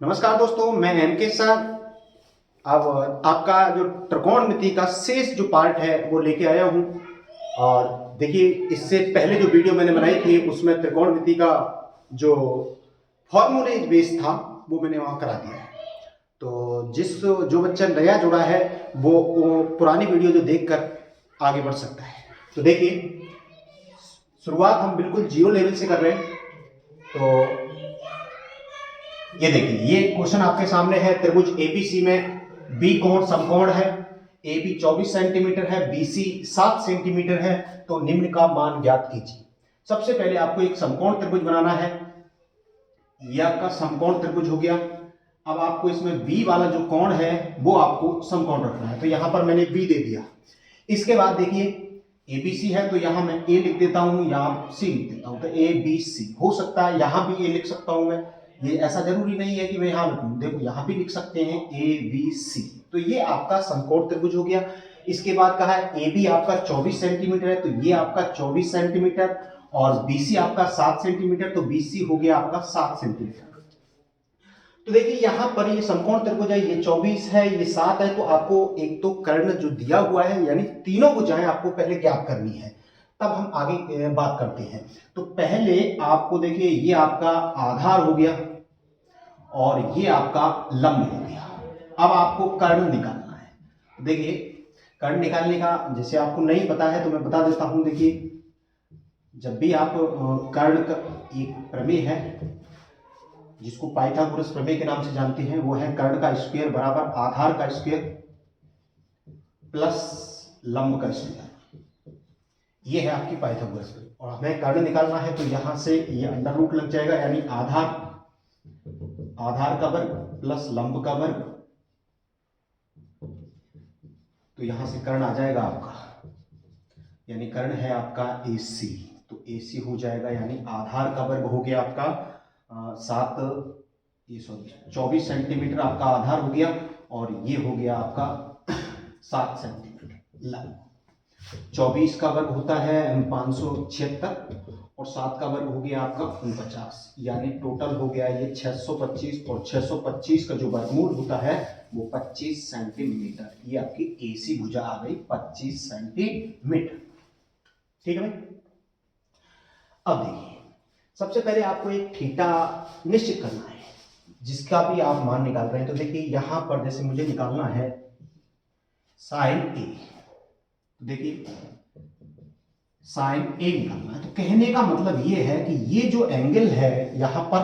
नमस्कार दोस्तों, मैं एम के सर। अब आपका जो त्रिकोणमिति का शेष जो पार्ट है वो लेके आया हूँ। और देखिए, इससे पहले जो वीडियो मैंने बनाई थी उसमें त्रिकोणमिति का जो फॉर्मूले बेस था वो मैंने वहाँ करा दिया है। तो जो बच्चा नया जुड़ा है वो पुरानी वीडियो जो देखकर आगे बढ़ सकता है। तो देखिए, शुरुआत हम बिल्कुल जीरो लेवल से कर रहे हैं। तो ये देखिए, ये क्वेश्चन आपके सामने है। त्रिभुज एबीसी में बी कोण समकोण है, AB 24 सेंटीमीटर है, BC 7 सेंटीमीटर है। तो निम्न का मान ज्ञात कीजिए। सबसे पहले आपको एक समकोण त्रिभुज बनाना है। यह आपका समकोण त्रिभुज हो गया। अब आपको इसमें B वाला जो कोण है वो आपको समकोण रखना है। तो यहां पर मैंने B दे दिया। इसके बाद देखिए, ABC है तो यहां मैं A लिख देता हूं, यहां C लिख देता हूं। तो ABC हो सकता है, यहां भी A लिख सकता हूं मैं। ये ऐसा जरूरी नहीं है कि मैं यहां लिखूं, देखो यहां भी लिख सकते हैं ABC। तो ये आपका समकोण त्रिभुज हो गया। इसके बाद कहा है AB आपका 24 सेंटीमीटर है, तो ये आपका 24 सेंटीमीटर, और BC आपका 7 सेंटीमीटर, तो BC हो गया आपका 7 सेंटीमीटर। तो देखिए, यहां पर ये समकोण त्रिभुज है, ये 24 है, ये 7 है। तो आपको एक तो कर्ण जो दिया हुआ है, यानी तीनों भुजाएं आपको पहले ज्ञात करनी है, तब हम आगे बात करते हैं। तो पहले आपको देखिए, ये आपका आधार हो गया और ये आपका लंब हो गया। अब आपको कर्ण निकालना है। देखिए, कर्ण निकालने का जैसे आपको नहीं पता है तो मैं बता देता हूं। देखिए, जब भी आप कर्ण का एक प्रमेय है जिसको पाइथागोरस प्रमेय के नाम से जानते हैं, वो है कर्ण का स्क्वायर बराबर आधार का स्क्वायर प्लस लंब का स्क्वायर। ये है आपकी पाइथागोरस प्रमेय। और हमें कर्ण निकालना है तो यहां से ये अंडर रूट लग जाएगा, यानी आधार का वर्ग प्लस लंब का वर्ग। तो यहां से कर्ण आ जाएगा आपका, यानी कर्ण है आपका AC। तो AC हो जाएगा, यानी आधार का वर्ग हो गया आपका 24 सेंटीमीटर आपका आधार हो गया, और ये हो गया आपका 7 सेंटीमीटर लंब। 24 का वर्ग होता है 576, और 7 का वर्ग हो गया आपका 49, यानी टोटल हो गया ये 625। और 625 का जो वर्गमूल होता है वो 25 सेंटीमीटर। ये आपकी AC भुजा आ गई 25 सेंटीमीटर। ठीक है भाई। अब देखिए, सबसे पहले आपको एक थीटा निश्चित करना है जिसका भी आप मान निकाल रहे हैं। तो देखिए, यहां पर जैसे मुझे निकालना है साइन A। देखिए, साइन A निकालना है। तो कहने का मतलब ये है कि ये जो एंगल है यहां पर,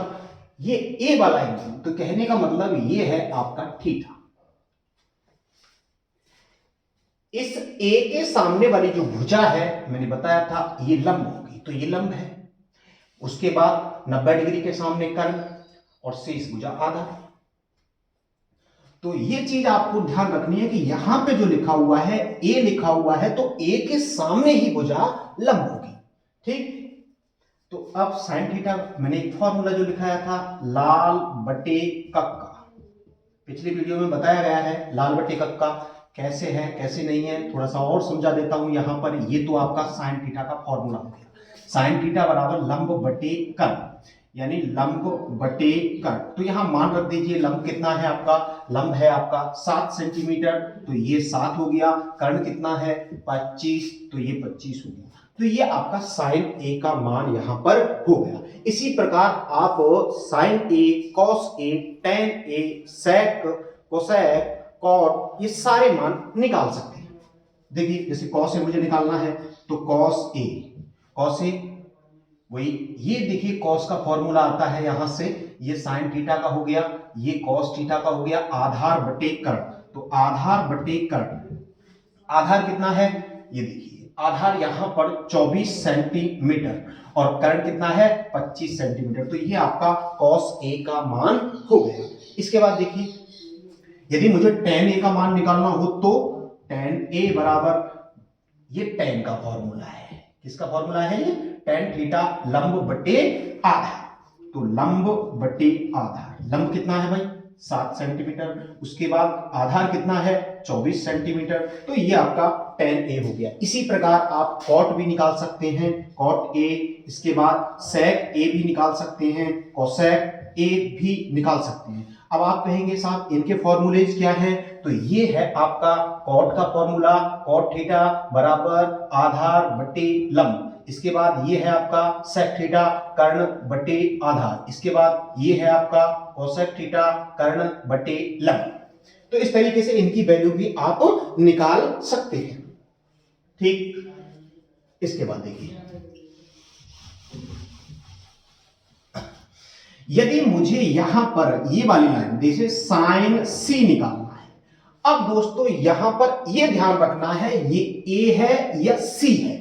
ये A वाला एंगल, तो कहने का मतलब ये है आपका थीटा। इस A के सामने वाली जो भुजा है, मैंने बताया था ये लंब होगी, तो ये लंब है। उसके बाद 90 डिग्री के सामने कर्ण, और शेष भुजा आधा। तो ये चीज आपको ध्यान रखनी है कि यहां पे जो लिखा हुआ है A लिखा हुआ है, तो A के सामने ही भुजा लंब होगी। ठीक। तो अब साइन थीटा मैंने एक फॉर्मूला जो लिखाया था, लाल बटे कक्का। पिछली वीडियो में बताया गया है लाल बटे कक्का कैसे है कैसे नहीं है, थोड़ा सा और समझा देता हूं यहां पर। ये तो आपका साइन थीटा का फॉर्मूला हो गया। साइन थीटा बराबर लंब बटे कर्ण, यानी लंब बटे कर्ण। तो यहां मान रख दीजिए, लंब कितना है आपका, लंब है आपका 7 सेंटीमीटर, तो ये 7 हो गया। कर्ण कितना है 25, तो ये 25 हो गया। तो ये आपका साइन A का मान यहां पर हो गया। इसी प्रकार आप sine A, cos A, tan A, sec, cosec, cot, ये सारे मान निकाल सकते हैं। देखिए, जैसे कॉस A मुझे निकालना है तो कॉस A वही, ये देखिए कॉस का फॉर्मूला आता है यहां से, ये साइन थीटा का हो गया, ये कॉस थीटा का हो गया, आधार बटे कर्ण। तो आधार बटे कर्ण, आधार कितना है ये देखिए, आधार यहां पर 24 सेंटीमीटर, और कर्ण कितना है 25 सेंटीमीटर। तो ये आपका कॉस A का मान हो गया। इसके बाद देखिए, यदि मुझे tan A का मान निकालना हो तो tan A बराबर, ये tan का फॉर्मूला है। किसका फॉर्मूला है ये, tan थीटा लंब बटे आधार। तो लंब बटे आधार, लंब कितना है भाई 7 सेंटीमीटर, उसके बाद आधार कितना है 24 सेंटीमीटर। तो ये आपका tan A हो गया। इसी प्रकार आप cot भी निकाल सकते हैं। cot A इसके बाद सेक ए भी निकाल सकते हैं, कोसेक ए भी निकाल सकते हैं। अब आप कहेंगे साहब इनके फॉर्मूलेज क्या हैं? तो ये है आपका कॉट का फॉर्मूला, कॉट थीटा बराबर आधार बटे लंब। इसके बाद ये है आपका सेक थीटा कर्ण बटे आधार। इसके बाद ये है आपका कोसेक थीटा कर्ण बटे लंब। तो इस तरीके से इनकी वैल्यू भी आप निकाल सकते हैं। ठीक, इसके बाद देखिए, यदि मुझे यहां पर ये वाली लाइन जैसे साइन सी निकालना है, अब दोस्तों यहां पर ये ध्यान रखना है ये ए है या सी है।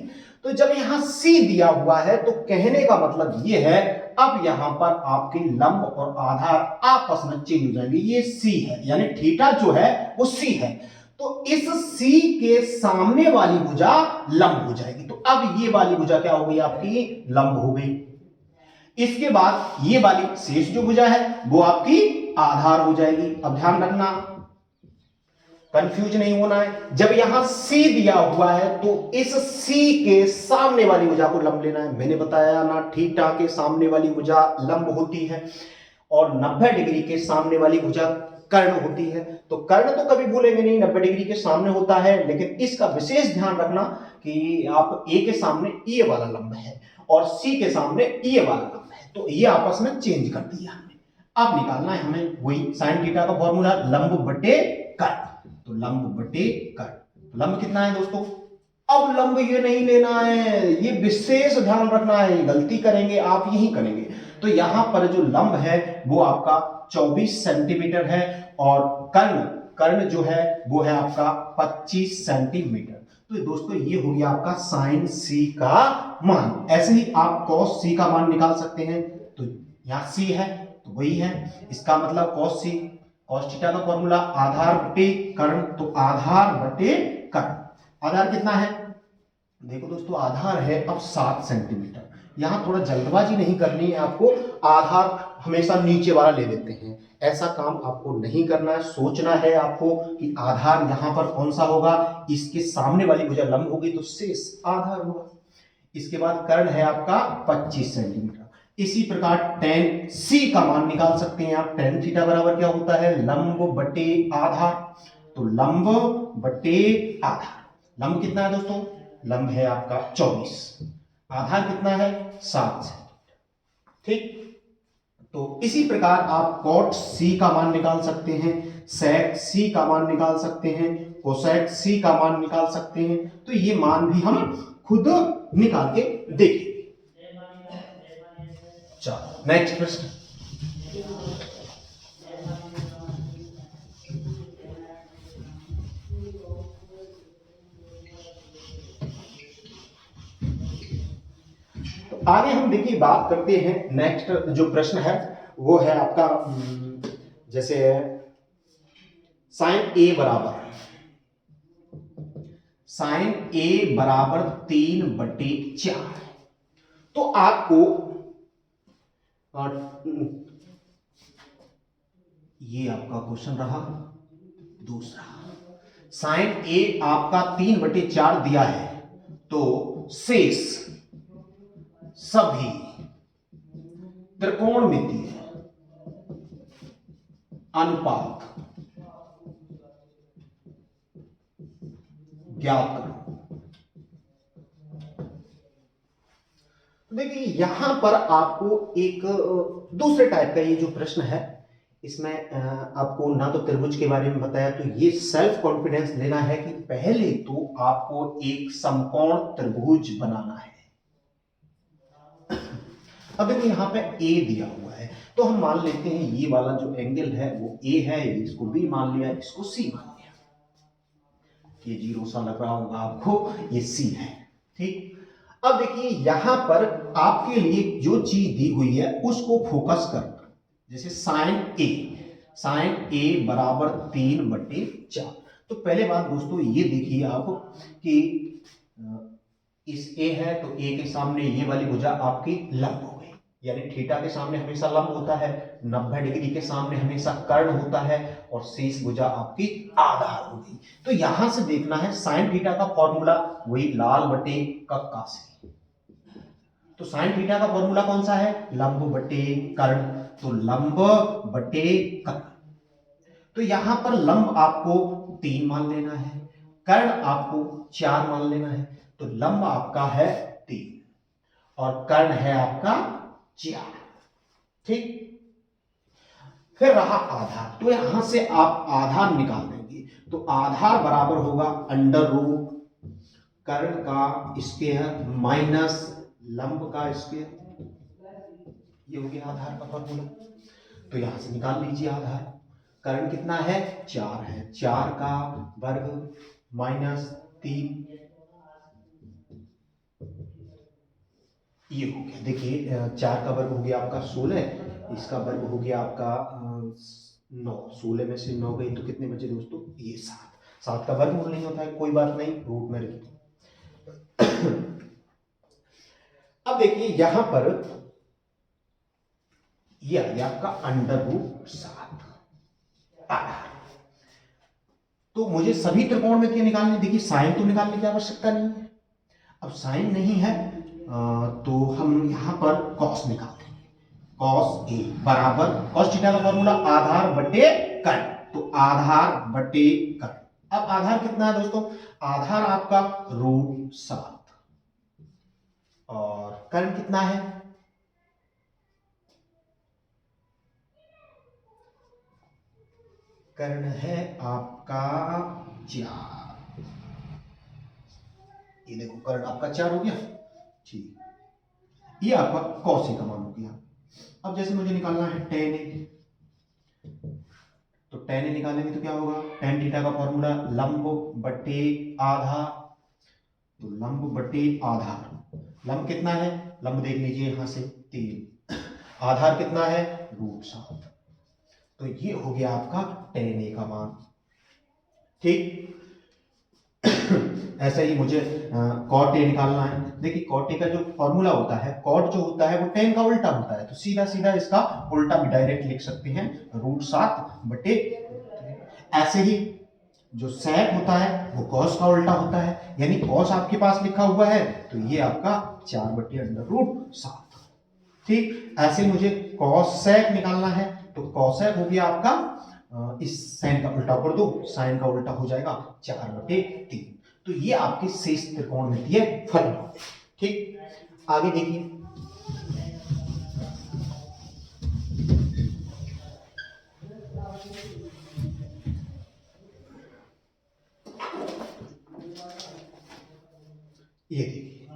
तो जब यहां सी दिया हुआ है तो कहने का मतलब ये है अब यहां पर आपके लंब और आधार आपस में चेंज हो जाएंगे। ये सी है यानी थीटा जो है वो सी है, तो इस सी के सामने वाली भुजा लंब हो जाएगी। तो अब ये वाली भुजा क्या हो गई? आपकी लंब हो गई। इसके बाद ये वाली शेष जो भुजा है वो आपकी आधार हो जाएगी। अब ध्यान रखना, कंफ्यूज नहीं होना है। जब यहां C दिया हुआ है तो इस C के सामने वाली भुजा को लंब लेना है। मैंने बताया ना, थीटा के सामने वाली भुजा लंब होती है और 90 डिग्री के सामने वाली भुजा कर्ण होती है। तो कर्ण तो कभी भूलेंगे नहीं, 90 डिग्री के सामने होता है, लेकिन इसका विशेष ध्यान रखना कि आप A के सामने ये वाला लंब है और C के सामने ये वाला लंब है, तो ये आपस में चेंज कर दिया हमने। अब निकालना है हमें वही साइन थीटा का फॉर्मूला, लंब बटे कर्ण। तो लंब बटे कर्ण, लंब कितना है दोस्तों? अब लंब ये नहीं लेना है, ये विशेष ध्यान रखना है, गलती करेंगे आप यही करेंगे। तो यहां पर जो लंब है वो आपका 24 सेंटीमीटर है और कर्ण जो है वो है आपका 25 सेंटीमीटर। तो दोस्तों ये हो गया आपका साइन सी का मान। ऐसे ही आप कॉस सी का मान निकाल सकते हैं। तो यहां सी है तो वही है, इसका मतलब कॉस सी, कॉस थीटा का फॉर्मूला आधार बटे कर्ण, तो आधार बटे कर्ण। आधार कितना है? देखो दोस्तों आधार है अब 7 सेंटीमीटर। यहां थोड़ा जल्दबाजी नहीं करनी है आपको, आधार हमेशा नीचे वाला ले लेते हैं, ऐसा काम आपको नहीं करना है। सोचना है आपको कि आधार यहां पर कौन सा होगा, इसके सामने वाली भुजा लंब होगी तो शेष आधार होगा। इसके बाद कर्ण है आपका 25 सेंटीमीटर। इसी प्रकार tan C का मान निकाल सकते हैं आप। tan थीटा बराबर क्या होता है? लंब बटे आधार। तो लंब बटे आधार, लंब कितना है दोस्तों? लंब है आपका 24, आधार कितना है? 7 सेंटीमीटर। ठीक, तो इसी प्रकार आप cot C का मान निकाल सकते हैं, sec C का मान निकाल सकते हैं, cosec C का मान निकाल सकते हैं। तो ये मान भी हम खुद निकाल के देखेंगे। चलो नेक्स्ट प्रश्न। तो आगे हम देखिए बात करते हैं, नेक्स्ट जो प्रश्न है वो है आपका जैसे साइन ए बराबर 3/4। तो आपको ये आपका क्वेश्चन रहा दूसरा, साइन ए आपका 3/4 दिया है, तो शेष सभी त्रिकोणमितीय अनुपात ज्ञात करो। देखिए यहां पर आपको एक दूसरे टाइप का ये जो प्रश्न है, इसमें आपको ना तो त्रिभुज के बारे में बताया, तो ये सेल्फ कॉन्फिडेंस लेना है कि पहले तो आपको एक समकोण त्रिभुज बनाना है। अब देखो यहां पे ए दिया हुआ है, तो हम मान लेते हैं ये वाला जो एंगल है वो ए है, इसको बी मान लिया, इसको सी मान लिया। ये जीरो सा लग रहा होगा आपको, ये सी है। ठीक, अब देखिए यहां पर आपके लिए जो चीज दी हुई है उसको फोकस करना। जैसे साइन ए बराबर 3/4। तो पहले बात दोस्तों ये देखिए आप कि इस ए है तो ए के सामने ये वाली भुजा आपकी लंब हो गई, यानी थीटा के सामने हमेशा लंब होता है, 90 डिग्री के सामने हमेशा कर्ण होता है और शेष भुजा आपकी आधार हो गई। तो यहां से देखना है साइन थीटा का फॉर्मूला, वही लाल बटे कक्का से। तो साइन थीटा का फॉर्मूला कौन सा है? लंब बटे कर्ण। तो लंब बटे कर्ण। तो यहां पर लंब आपको 3 मान लेना है, कर्ण आपको 4 मान लेना है। तो लंब आपका है 3 और कर्ण है आपका 4। ठीक। फिर रहा आधार, तो यहां से आप आधार निकाल देंगे। तो आधार बराबर होगा अंडर रूट कर्ण का स्क्वायर माइनस लंब का स्क्वायर। ये हो गया आधार का फॉर्मूला। तो यहां से निकाल लीजिए आधार। कर्ण कितना है? 4 है। 4 का वर्ग माइनस 3, ये हो गया। देखिए 4 का वर्ग हो गया आपका 16, इसका वर्ग हो गया आपका 9। 16 में से 9 गई तो कितने बचे दोस्तों? ये 7। 7 का वर्गमूल नहीं होता है, कोई बात नहीं, रूट में रख दो। अब देखिए यहां पर ये आ गया आपका अंडर रूट 7 आधार। तो मुझे सभी त्रिकोणमितीय निकालने, देखिए साइन तो निकालने की आवश्यकता नहीं है। अब साइन नहीं है तो हम यहां पर कॉस निकाल देंगे। कॉस ए बराबर कॉस थीटा का फॉर्मूला आधार बटे कर्ण। तो आधार बटे कर्ण। अब आधार कितना है दोस्तों? आधार आपका रूट 7 और कर्ण कितना है? कर्ण है आपका 4। ये देखो कर्ण आपका 4 हो गया। ठीक, ये आपका कॉस ए का मान हो गया। अब जैसे मुझे निकालना है टेन ए, तो टेन ए निकालेंगे तो क्या होगा? टेन थीटा का फॉर्मूला लंब बटे आधा। तो लंब बटे आधार, लंब कितना है? लंब देख लीजिए यहां से 3, आधार कितना है? रूट 7। तो ये हो गया आपका टेन ए का मान। ठीक। ऐसा ही मुझे कॉट ए निकालना है। देखिए कॉट ए का जो फॉर्मूला होता है, कॉट जो होता है वो टेन का उल्टा होता है, तो सीधा सीधा इसका उल्टा भी डायरेक्ट लिख सकते हैं, रूट 7 बटे। ऐसे ही जो सेक होता है वो कॉस का उल्टा होता है, यानी कॉस आपके पास लिखा हुआ है तो ये आपका 4 बटे अंडर रूट 7। ठीक। ऐसे मुझे कॉसेक निकालना है, तो कॉसेक हो गया आपका इस साइन का उल्टा कर दो, साइन का उल्टा हो जाएगा 4 बटे 3। तो ये आपके शेष त्रिकोणमितीय फलन हो गए। ठीक। आगे देखिए ये देखिए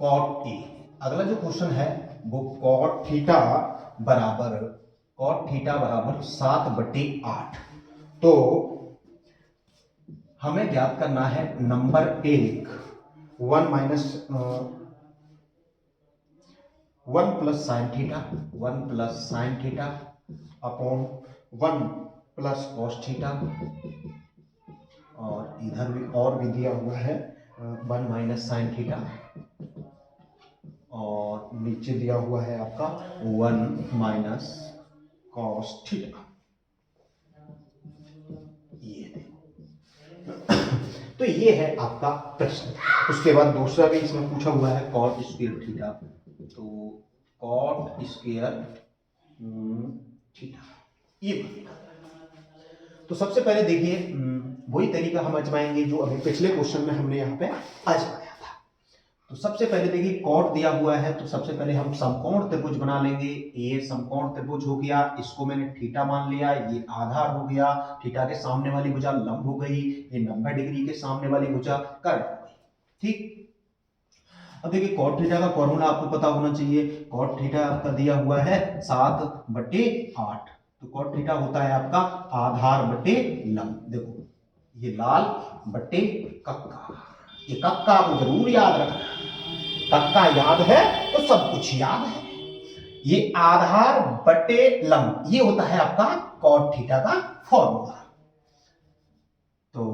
कॉट ए। अगला जो क्वेश्चन है वो कॉट थीटा बराबर 7 बटे 8। तो हमें ज्ञात करना है number 1, 1 minus 1 plus sine theta, 1 plus sine theta upon 1 plus cos theta, और इधर भी और भी दिया हुआ है 1 माइनस साइन थीटा, और नीचे दिया हुआ है आपका 1 माइनस कॉस थीटा। ये देखो। तो ये है आपका प्रश्न। उसके बाद दूसरा भी इसमें पूछा हुआ है कॉट स्क्वायर थीटा। तो कॉट स्क्वायर थीटा ये बनेगा। तो सबसे पहले देखिए वही तरीका हम आजमाएंगे जो अभी पिछले क्वेश्चन में हमने यहाँ पे आजमाया था। तो सबसे पहले देखिए कॉट दिया हुआ है, तो सबसे पहले हम समकोण त्रिभुज बना लेंगे। ये समकोण त्रिभुज हो गया, इसको मैंने थीटा मान लिया, ये आधार हो गया, थीटा के सामने वाली भुजा लंब हो गई, ये 90 डिग्री के सामने वाली भुजा कर्ण हो गई। ठीक। अब देखिए कॉट थीटा का फॉर्मूला आपको पता होना चाहिए। कॉट थीटा आपका दिया हुआ है 7 बटे 8। तो कॉट थीटा होता है आपका आधार बटे लंब। देखो ये लाल बटे कक्का, ये कक्का आपको जरूर याद रखना। कक्का याद है तो सब कुछ याद है। ये आधार बटे लंब ये होता है आपका कॉट थीटा का फॉर्मूला। तो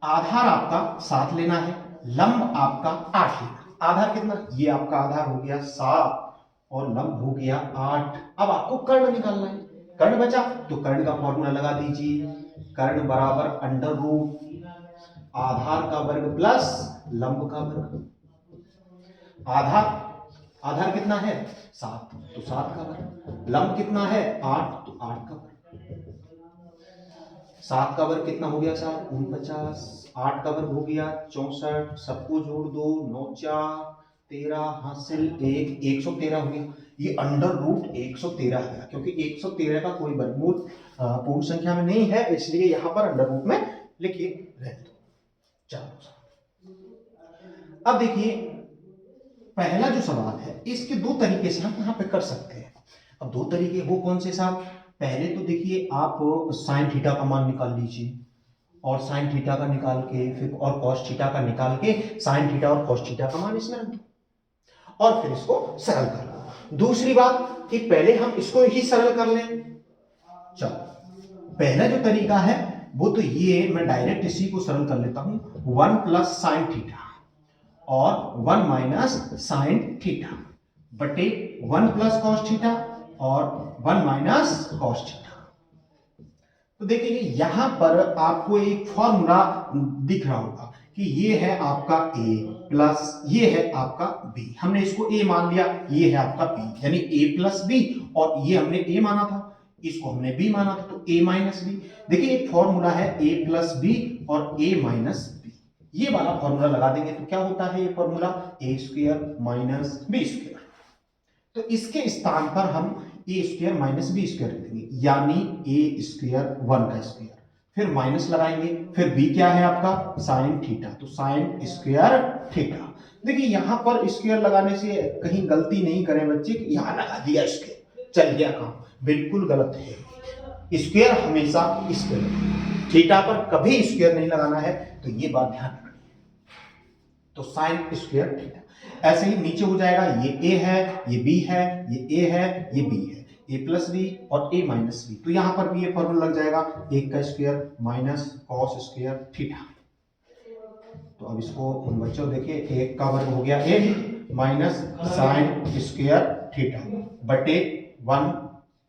आधार आपका 7 लेना है, लंब आपका 8 लेना। आधार कितना? ये आपका आधार हो गया 7 और लंब हो गया 8। अब आपको कर्ण निकालना है। कर्ण बचा तो कर्ण का फॉर्मूला लगा दीजिए। कर्ण बराबर अंडर रूट आधार का वर्ग प्लस लंब का वर्ग। आधार आधार कितना है 7, तो 7 का वर्ग। लंब कितना है 8, तो 8 का वर्ग। 7 का वर्ग कितना हो गया साहब 49, 8 का वर्ग हो गया 64, सबको जोड़ दो 9 4 13 हासिल 1, 113 हो गया। ये अंडर रूट 113 आ गया, क्योंकि 113 का कोई वर्गमूल पूर्ण संख्या में नहीं है, इसलिए यहां पर अंडर रूट में लिखिए रहने दो। चलो अब देखिए पहला जो सवाल है इसके दो तरीके से हम यहाँ पे कर सकते हैं। अब दो तरीके वो कौन से साहब, पहले तो देखिए आप साइन थीटा का मान निकाल लीजिए, और साइन थीटा का निकाल के फिर और कॉस थीटा का निकाल के साइन थीटा और कॉस थीटा का मान इसमें रख दो और फिर इसको सरल कर लो। दूसरी बात कि पहले हम इसको ही सरल कर लें। चलो पहला जो तरीका है वो तो ये, मैं डायरेक्ट इसी को सरल कर लेता हूं, 1 प्लस साइन थीटा और 1 माइनस साइन थीटा बटे 1 प्लस कॉस थीटा और 1 माइनस कॉस थीटा। तो देखिए यहां पर आपको एक फॉर्मूला दिख रहा होगा कि ये है आपका a प्लस ये है आपका b। हमने इसको a मान लिया, ये है आपका b, यानी a प्लस b, और ये हमने a माना था, इसको हमने b माना था, तो a माइनस b। देखिए एक फॉर्मूला है a प्लस b और a माइनस b, ये वाला फॉर्मूला लगा देंगे तो क्या होता है ये formula a square minus b square. तो इसके स्थान पर हम a square minus b square लिख देंगे, यानी a स्क्वायर 1 का स्क्वायर, फिर माइनस लगाएंगे, फिर b क्या है आपका साइन थीटा, तो साइन स्क्वायर थीटा। देखिए यहां पर स्क्वायर लगाने से कहीं गलती नहीं करें बच्चे कि यहां लगा दिया स्क्वायर चल गया काम, बिल्कुल गलत है। स्क्वायर हमेशा स्क्वायर, थीटा पर कभी स्क्वायर नहीं लगाना है, तो ये बात ध्यान रखना। तो साइन स्क्वायर थीटा ऐसे ही नीचे हो जाएगा, ये a है, ये b है, ये a है, ये b है, a प्लस b और a माइनस b। तो यहां पर भी ये फॉर्मूला लग जाएगा 1 का square minus cos square theta. तो अब इसको हम बच्चों देखिए 1 का वर्ग हो गया a minus sine square theta बटे 1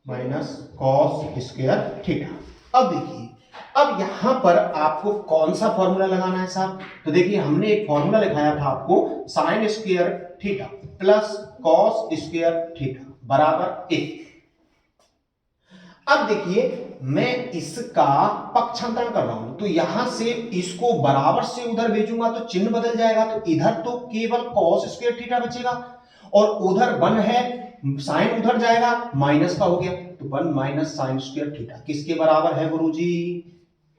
माइनस कॉस स्क्वायर थीटा। अब देखिए अब यहां पर आपको कौन सा फॉर्मूला लगाना है साहब, तो देखिए हमने एक फॉर्मूला लिखाया था आपको sine square theta plus cos square theta बराबर 1। अब देखिए मैं इसका पक्षांतरण कर रहा हूं, तो यहां से इसको बराबर से उधर भेजूंगा तो चिन्ह बदल जाएगा, तो इधर तो केवल कॉस स्क्वायर थीटा बचेगा और उधर 1 है, साइन उधर जाएगा माइनस का हो गया, तो 1 माइनस साइन स्क्वायर थीटा किसके बराबर है गुरुजी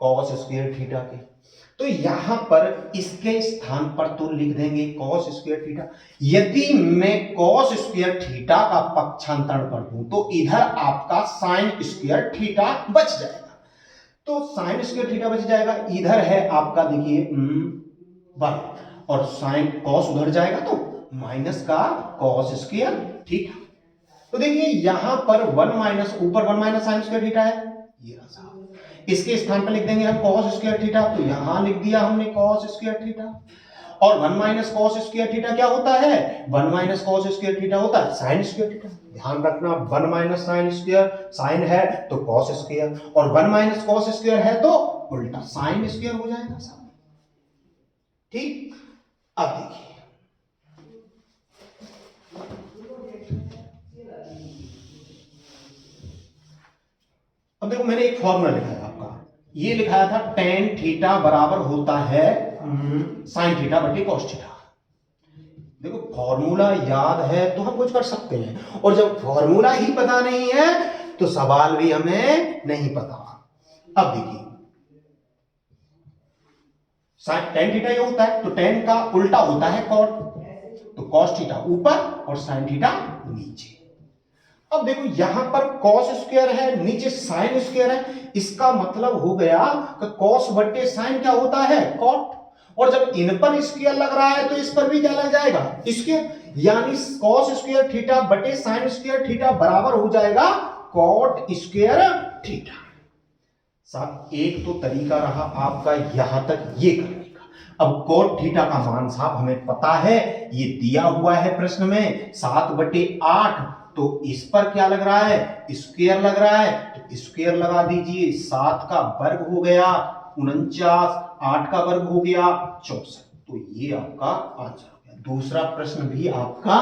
कॉस स्क्वायर थीटा के। तो यहां पर इसके स्थान पर तो लिख देंगे कॉस स्क्वायर थीटा। यदि मैं कॉस स्क्वायर थीटा का पक्षांतरण कर दूं तो इधर आपका साइन स्क्वायर थीटा बच जाएगा, तो साइन स्क्वायर थीटा बच जाएगा, इधर है आपका देखिए 1 और साइन कॉस उधर जाएगा तो माइनस का कॉस स्क्वायर थीटा। तो देखिए यहां पर 1 माइनस ऊपर 1 माइनस साइन स्क्वायर थीटा है, ये रहा साहब, इसके स्थान पर लिख देंगे हम कॉस स्क्वायर थीटा, तो यहां लिख दिया हमने कॉस स्क्वायर थीटा। और 1 माइनस कॉस स्क्वायर थीटा क्या होता है 1 माइनस कॉस स्क्वायर थीटा होता है साइन स्क्वायर थीटा। ध्यान रखना 1 माइनस साइन स्क्वायर, साइन है तो कॉस स्क्वायर, और 1 माइनस कॉस स्क्वायर है तो उल्टा साइन स्क्वायर हो जाएगा साहब। ठीक, अब देखिए अब देखो मैंने एक फॉर्मूला लिखा है आपका, ये लिखाया था tan थीटा बराबर होता है साइन थीटा बटे कॉस थीटा। देखो फॉर्मूला याद है तो हम कुछ कर सकते हैं, और जब फॉर्मूला ही पता नहीं है तो सवाल भी हमें नहीं पता। अब देखिए tan थीटा ये होता है, तो tan का उल्टा होता है cot, तो cos थीटा ऊपर और sin थीटा नीचे। अब देखो यहां पर cos स्क्वायर है, नीचे sin स्क्वायर है, इसका मतलब हो गया कि cos बटे sin क्या होता है cot, और जब इन पर स्क्वायर लग रहा है तो इस पर भी क्या लग जाएगा स्क्वायर, यानी cos स्क्वायर थीटा बटे sin स्क्वायर थीटा बराबर हो जाएगा cot स्क्वायर थीटा। साहब एक तो तरीका रहा आपका यहां तक ये करने का। अब cot थीटा का मान साहब हमें पता है, ये दिया हुआ है प्रश्न में 7/8, तो इस पर क्या लग रहा है स्क्वायर लग रहा है, तो स्क्वायर लगा दीजिए, 7 का वर्ग हो गया 49, 8 का वर्ग हो गया 64। तो ये आपका आंसर हो गया। दूसरा प्रश्न भी आपका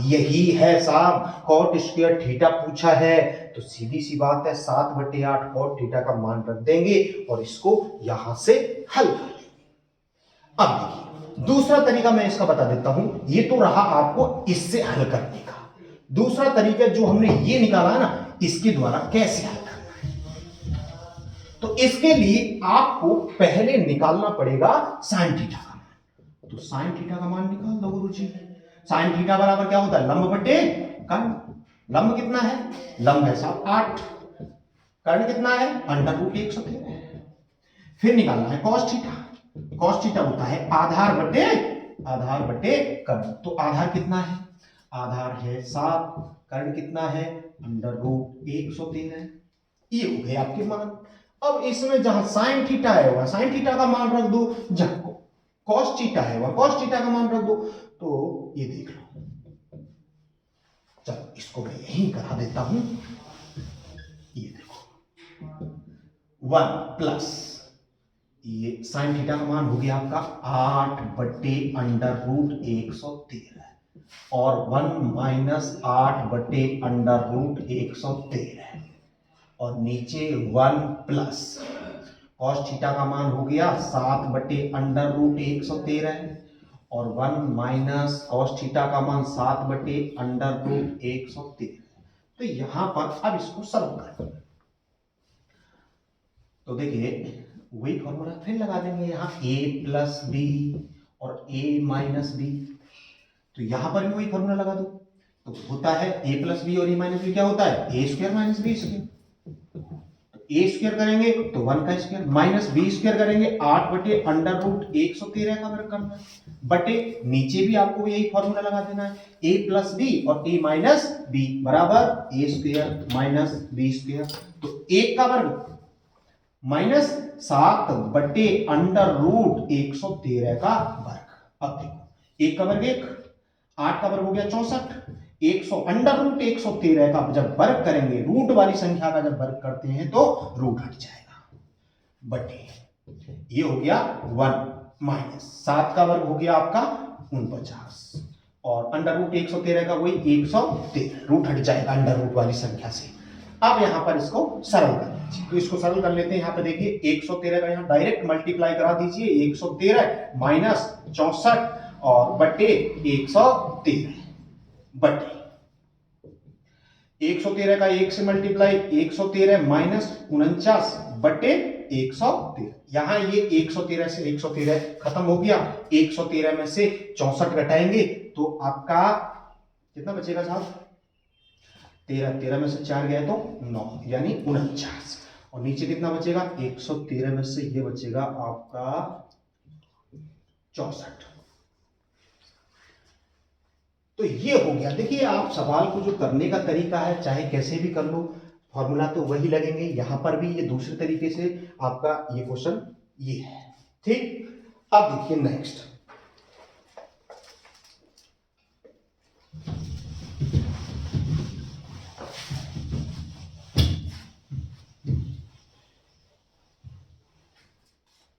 यही है साहब, कॉट स्क्वायर थीटा पूछा है, तो सीधी सी बात है 7/8 कॉट थीटा का मान रख देंगे और इसको यहां से हल कर लेंगे। अब देखिए दूसरा तरीका मैं इसका बता देता हूं, ये तो रहा आपको इससे हल करने का। दूसरा तरीका जो हमने ये निकाला है ना, इसके द्वारा कैसे हल करना है, तो इसके लिए आपको पहले निकालना पड़ेगा साइन थीटा का मान। तो साइन थीटा का मान निकाल दो गुरुजी। साइन थीटा बराबर क्या होता है, लंब बटे कर्ण। लंब कितना है, लंब है साहब 8, कर्ण कितना है √113। फिर निकालना है कॉस थीटा। कॉस थीटा होता है आधार बटे कर्ण। तो आधार कितना है, आधार है 7, कर्ण कितना है √113। ये हो गए आपके मान। अब इसमें जहां साइन थीटा है वहां साइन थीटा का मान रख दो, जहां कॉस थीटा है वहां कॉस थीटा का मान रख दो। तो ये देख लो, चलो इसको मैं यहीं करा देता हूं। ये देखो 1 प्लस ये साइन थीटा का मान हो गया आपका 8/√113 और 1 माइनस 8/√113 और नीचे 1 प्लस कॉस थीटा का मान हो गया 7/√113 और 1 माइनस कॉस थीटा का मान 7/√113। तो यहां पर अब इसको सरल करें, तो देखिए वही फॉर्मूला फिर लगा देंगे, यहां a प्लस बी और a माइनस बी। तो यहां पर भी वही फॉर्मूला लगा दो, तो होता है a प्लस बी और a माइनस बी क्या होता है a square minus b square. तो a स्क्वायर करेंगे तो 1 का स्क्वायर, माइनस बी स्क्वायर करेंगे 8/√113 का वर्ग करना है, बटे नीचे भी आपको यही फॉर्मूला लगा देना है a प्लस बी और a माइनस बी बराबर a square minus b square. तो 1 का वर्ग माइनस 7/√113 का वर्ग। अब देखो 1 का वर्ग 1, 8 का वर्ग हो गया 64, 100√113 का जब वर्ग करेंगे, रूट वाली संख्या का जब वर्ग करते हैं तो रूट हट जाएगा, बटे ये हो गया 1 माइनस 7 का वर्ग हो गया आपका 49 और √113 का वही 113, रूट हट जाएगा अंडर रूट वाली संख्या से। अब यहां पर इसको सरल कर लीजिए, तो इसको सरल कर लेते हैं। यहां पे देखिए 113 का यहां डायरेक्ट मल्टीप्लाई करा दीजिए, 113 माइनस 64 और बटे 113 बटे 113 का 1 से मल्टीप्लाई 113 माइनस 49 बटे 113। यहां ये 113 से 113 खत्म हो गया, 113 में से 64 घटाएंगे तो आपका कितना बचेगा साहब 13 में से 4 गया तो 9 यानी 49 और नीचे कितना बचेगा 113 में से ये बचेगा आपका 64। तो ये हो गया। देखिए आप सवाल को जो करने का तरीका है चाहे कैसे भी कर लो, फॉर्मूला तो वही लगेंगे। यहां पर भी ये दूसरे तरीके से आपका ये क्वेश्चन ये है, ठीक। अब देखिए नेक्स्ट